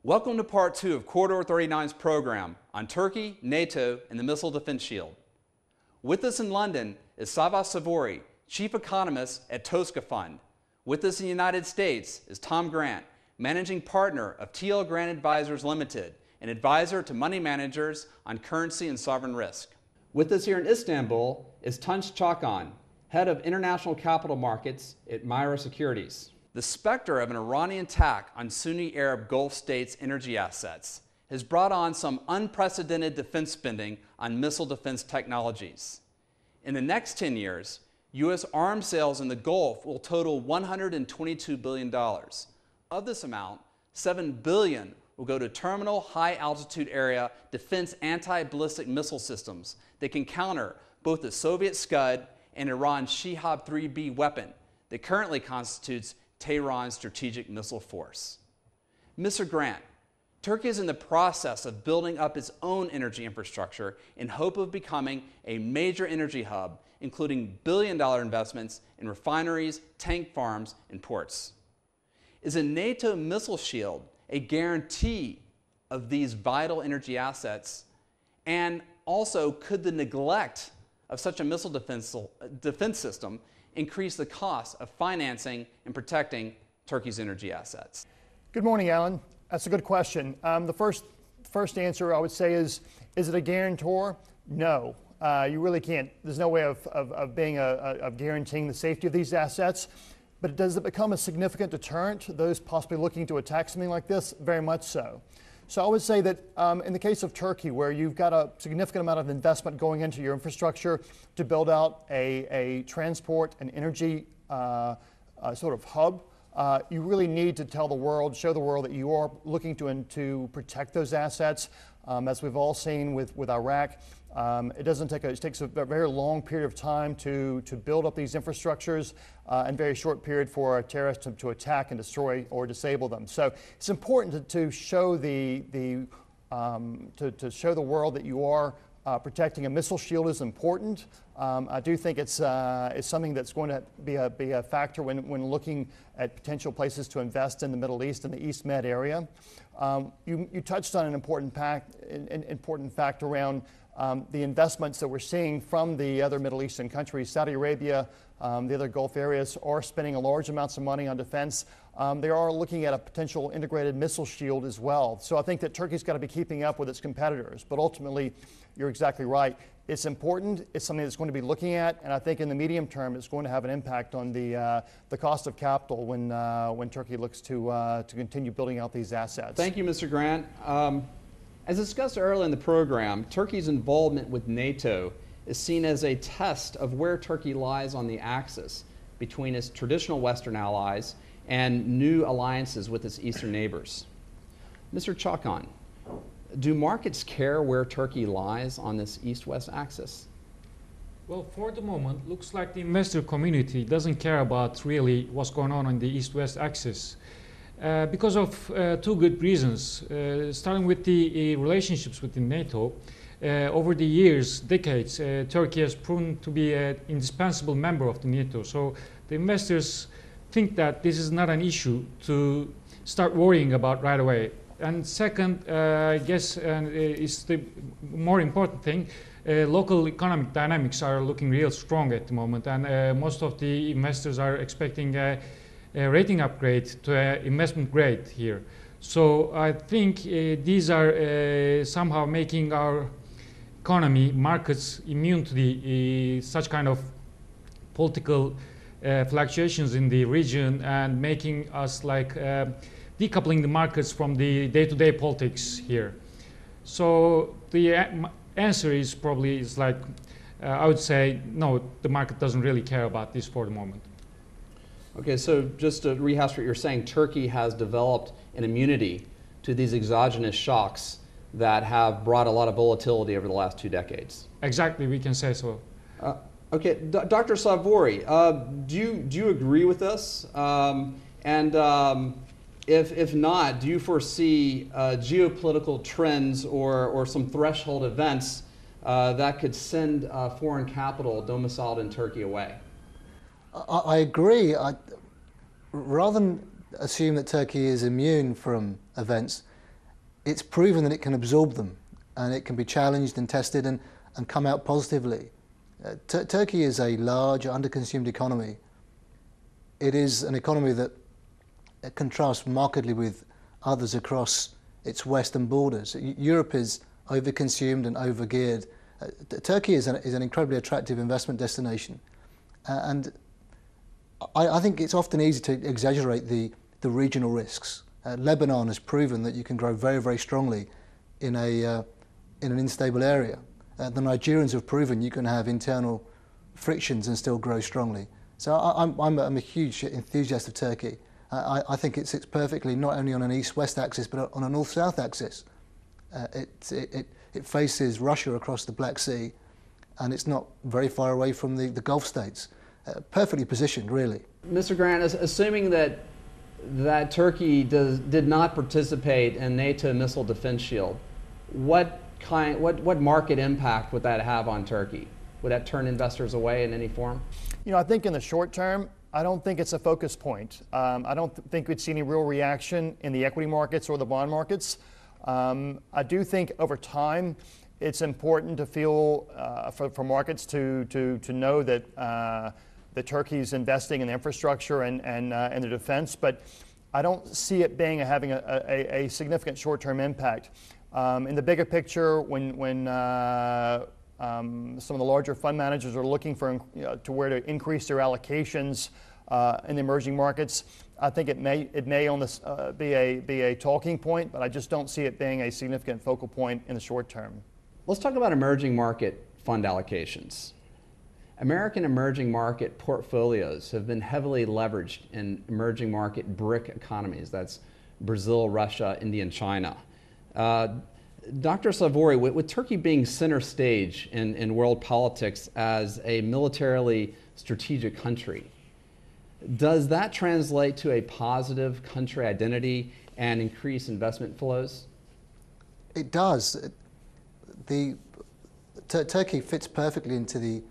Welcome to part 2 of Corridor 39's program on Turkey, NATO, and the Missile Defense Shield. With us in London is Savas Savori, Chief Economist at Tosca Fund. With us in the United States is Tom Grant, Managing Partner of TL Grant Advisors Limited, an advisor to money managers on currency and sovereign risk. With us here in Istanbul is Tunç Çakan, Head of International Capital Markets at Myra Securities. The specter of an Iranian attack on Sunni Arab Gulf states' energy assets has brought on some unprecedented defense spending on missile defense technologies. In the next 10 years, U.S. arms sales in the Gulf will total $122 billion. Of this amount, $7 billion will go to terminal high-altitude area defense anti-ballistic missile systems that can counter both the Soviet Scud and Iran's Shihab-3B weapon that currently constitutes Tehran's strategic missile force. Mr. Grant, Turkey is in the process of building up its own energy infrastructure in hope of becoming a major energy hub, including billion-dollar investments in refineries, tank farms, and ports. Is a NATO missile shield a guarantee of these vital energy assets? And also, could the neglect of such a missile defense system increase the cost of financing and protecting Turkey's energy assets? Good morning, Alan. That's a good question. The first answer I would say is it a guarantor? No. You really can't. There's no way of guaranteeing the safety of these assets. But does it become a significant deterrent to those possibly looking to attack something like this? Very much so. So I would say that in the case of Turkey, where you've got a significant amount of investment going into your infrastructure to build out a transport and energy sort of hub, you really need to tell the world, show the world that you are looking to protect those assets. As we've all seen with Iraq, it takes a very long period of time to build up these infrastructures and very short period for a terrorist to attack and destroy or disable them. So it's important to show to show the world that you are protecting. A missile shield is important. I do think it's something that's going to be a factor when looking at potential places to invest in the Middle East and the East Med area. You touched on an important fact around the investments that we're seeing from the other Middle Eastern countries. Saudi Arabia, the other Gulf areas are spending large amounts of money on defense. They are looking at a potential integrated missile shield as well. So I think that Turkey's got to be keeping up with its competitors. But ultimately, you're exactly right. It's important. It's something that's going to be looking at. And I think in the medium term, it's going to have an impact on the cost of capital when Turkey looks to continue building out these assets. Thank you, Mr. Grant. As discussed earlier in the program, Turkey's involvement with NATO is seen as a test of where Turkey lies on the axis between its traditional Western allies and new alliances with its eastern neighbors. Mr. Çakan, do markets care where Turkey lies on this east-west axis? Well, for the moment, looks like the investor community doesn't care about really what's going on the east-west axis. Because of two good reasons. Starting with the relationships within NATO, over the years, decades, Turkey has proven to be an indispensable member of the NATO. So the investors think that this is not an issue to start worrying about right away. And second, I guess is the more important thing, local economic dynamics are looking real strong at the moment, and most of the investors are expecting a rating upgrade to investment grade here. So I think these are somehow making our economy, markets immune to the such kind of political fluctuations in the region, and making us like decoupling the markets from the day-to-day politics here. So the answer is probably like I would say no, the market doesn't really care about this for the moment. Okay, so just to rehash what you're saying, Turkey has developed an immunity to these exogenous shocks that have brought a lot of volatility over the last 2 decades. Exactly, we can say so. Okay, Dr. Savori, do you agree with this? If not, do you foresee geopolitical trends or some threshold events that could send foreign capital domiciled in Turkey away? I agree. Rather than assume that Turkey is immune from events, it's proven that it can absorb them, and it can be challenged and tested and come out positively. Turkey is a large, under-consumed economy. It is an economy that contrasts markedly with others across its western borders. Europe is overconsumed and overgeared. Turkey is an incredibly attractive investment destination, and I think it's often easy to exaggerate the regional risks. Lebanon has proven that you can grow very, very strongly in an unstable area. The Nigerians have proven you can have internal frictions and still grow strongly. So I'm a huge enthusiast of Turkey. I think it sits perfectly not only on an east-west axis but on a north-south axis. It faces Russia across the Black Sea, and it's not very far away from the Gulf states. Perfectly positioned, really. Mr. Grant, assuming that Turkey did not participate in NATO missile defense shield, what market impact would that have on Turkey? Would that turn investors away in any form? You know, I think in the short term, I don't think it's a focus point. I don't think we'd see any real reaction in the equity markets or the bond markets. I do think over time, it's important to feel for markets to know that Turkey's investing in infrastructure and the defense, but I don't see it having a significant short-term impact. In the bigger picture, when some of the larger fund managers are looking for to where to increase their allocations in the emerging markets, I think it may on this be a talking point, but I just don't see it being a significant focal point in the short term. Let's talk about emerging market fund allocations. American emerging market portfolios have been heavily leveraged in emerging market BRIC economies. That's Brazil, Russia, India, and China. Dr. Savory, with Turkey being center stage in world politics as a militarily strategic country, does that translate to a positive country identity and increase investment flows? It does. Turkey fits perfectly into the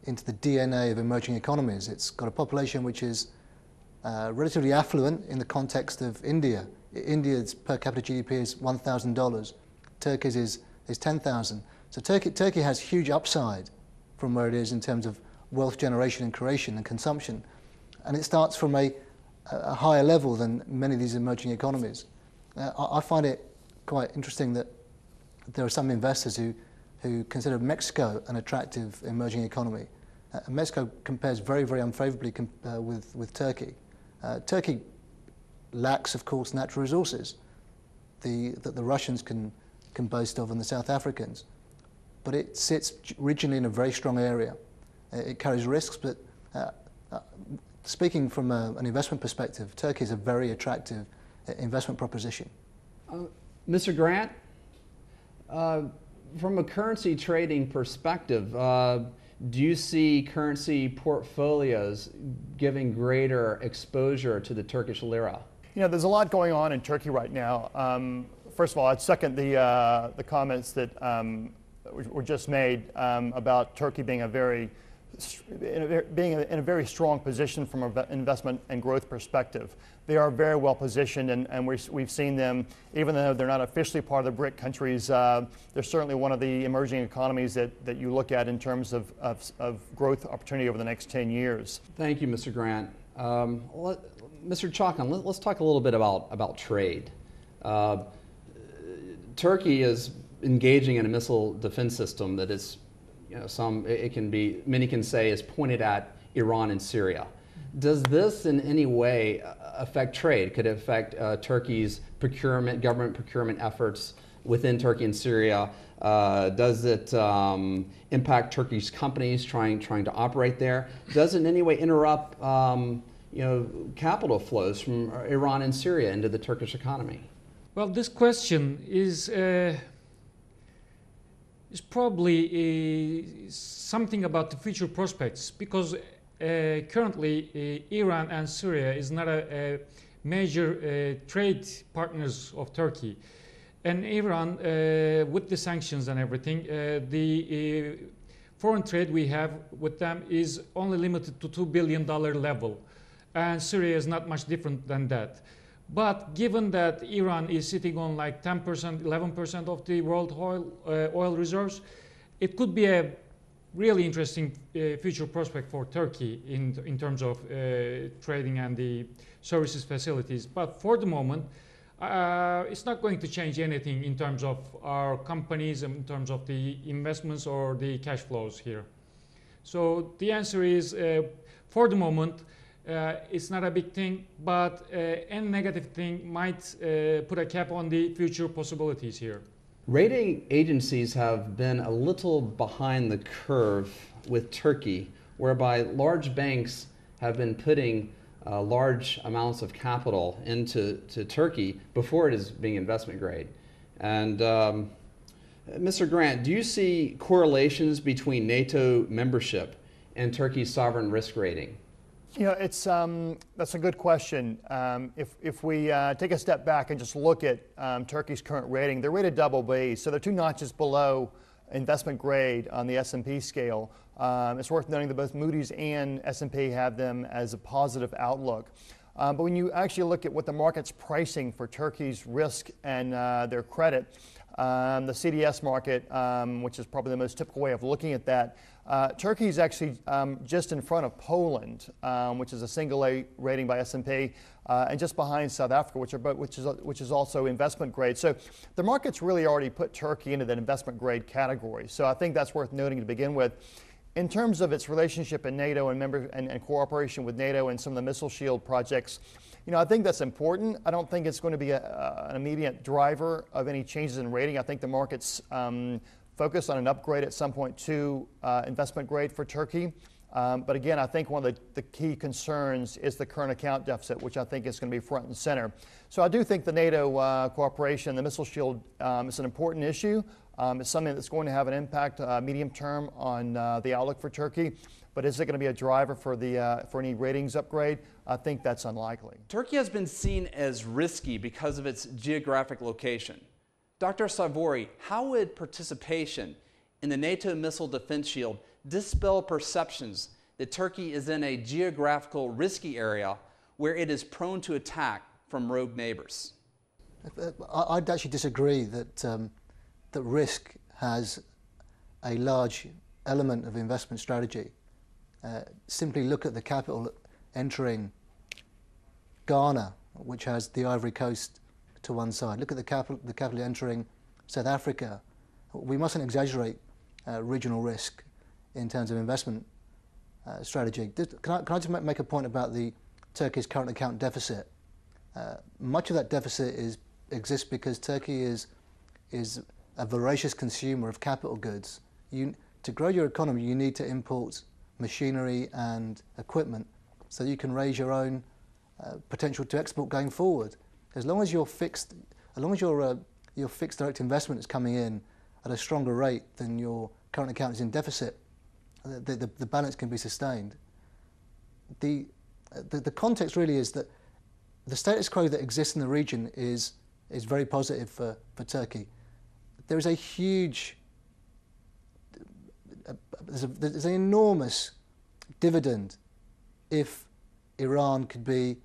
DNA of emerging economies. It's got a population which is relatively affluent in the context of India. India's per capita GDP is $1,000. Turkey's is $10,000. So Turkey has huge upside from where it is in terms of wealth generation and creation and consumption. And it starts from a higher level than many of these emerging economies. I find it quite interesting that there are some investors who consider Mexico an attractive emerging economy. Mexico compares very, very unfavorably with Turkey. Turkey lacks, of course, natural resources that the Russians can boast of and the South Africans. But it sits regionally in a very strong area. It carries risks, but speaking from an investment perspective, Turkey is a very attractive investment proposition. Mr. Grant, from a currency trading perspective, do you see currency portfolios giving greater exposure to the Turkish lira? You know, there's a lot going on in Turkey right now. First of all, I'd second the comments that were just made about Turkey being in a very strong position from an investment and growth perspective. They are very well positioned, and we've seen them, even though they're not officially part of the BRIC countries, they're certainly one of the emerging economies that you look at in terms of growth opportunity over the next 10 years. Thank you, Mr. Grant. Mr. Chalkan, let's talk a little bit about trade. Turkey is engaging in a missile defense system that is, many can say, is pointed at Iran and Syria. Does this in any way affect trade? Could it affect Turkey's government procurement efforts within Turkey and Syria? Does it impact Turkey's companies trying to operate there? Does it in any way interrupt capital flows from Iran and Syria into the Turkish economy? Well, this question is probably something about the future prospects, because currently Iran and Syria is not a major trade partners of Turkey. And Iran, with the sanctions and everything, the foreign trade we have with them is only limited to $2 billion level. And Syria is not much different than that. But given that Iran is sitting on like 10%, 11% of the world oil reserves, it could be a really interesting future prospect for Turkey in terms of trading and the services facilities. But for the moment, it's not going to change anything in terms of our companies, in terms of the investments or the cash flows here. So the answer is, for the moment, it's not a big thing, but any negative thing might put a cap on the future possibilities here. Rating agencies have been a little behind the curve with Turkey, whereby large banks have been putting large amounts of capital into Turkey before it is being investment grade. And Mr. Grant, do you see correlations between NATO membership and Turkey's sovereign risk rating? You know, that's a good question. If we take a step back and just look at Turkey's current rating, they're rated BB, so they're 2 notches below investment grade on the S&P scale. It's worth noting that both Moody's and S&P have them as a positive outlook. But when you actually look at what the market's pricing for Turkey's risk and their credit, the CDS market, which is probably the most typical way of looking at that, Turkey is actually just in front of Poland, which is a single A rating by S&P, and just behind South Africa, which is also investment grade. So the market's really already put Turkey into that investment grade category. So I think that's worth noting to begin with. In terms of its relationship in NATO and cooperation with NATO and some of the missile shield projects, you know, I think that's important. I don't think it's going to be an immediate driver of any changes in rating. I think the market's focused on an upgrade at some point to investment grade for Turkey. But again, I think one of the key concerns is the current account deficit, which I think is going to be front and center. So I do think the NATO cooperation, the missile shield, is an important issue. It's something that's going to have an impact medium term on the outlook for Turkey. But is it going to be a driver for any ratings upgrade? I think that's unlikely. Turkey has been seen as risky because of its geographic location. Dr. Savori, how would participation in the NATO missile defense shield dispel perceptions that Turkey is in a geographical risky area where it is prone to attack from rogue neighbors? I'd actually disagree that that risk has a large element of investment strategy. Simply look at the capital entering Ghana, which has the Ivory Coast to one side. Look at the capital entering South Africa. We mustn't exaggerate regional risk in terms of investment strategy. Can I just make a point about Turkey's current account deficit? Much of that deficit exists because Turkey is a voracious consumer of capital goods. To grow your economy, you need to import machinery and equipment so that you can raise your own potential to export going forward. As long as your fixed direct investment is coming in at a stronger rate than your current account is in deficit, the balance can be sustained. The context really is that the status quo that exists in the region is very positive for Turkey. There is a huge, there's an enormous dividend if Iran could be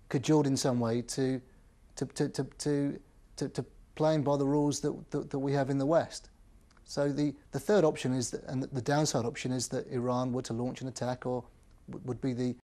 cajoled in some way to playing by the rules that we have in the West. So the third option is, and the downside option is that Iran were to launch an attack or would be the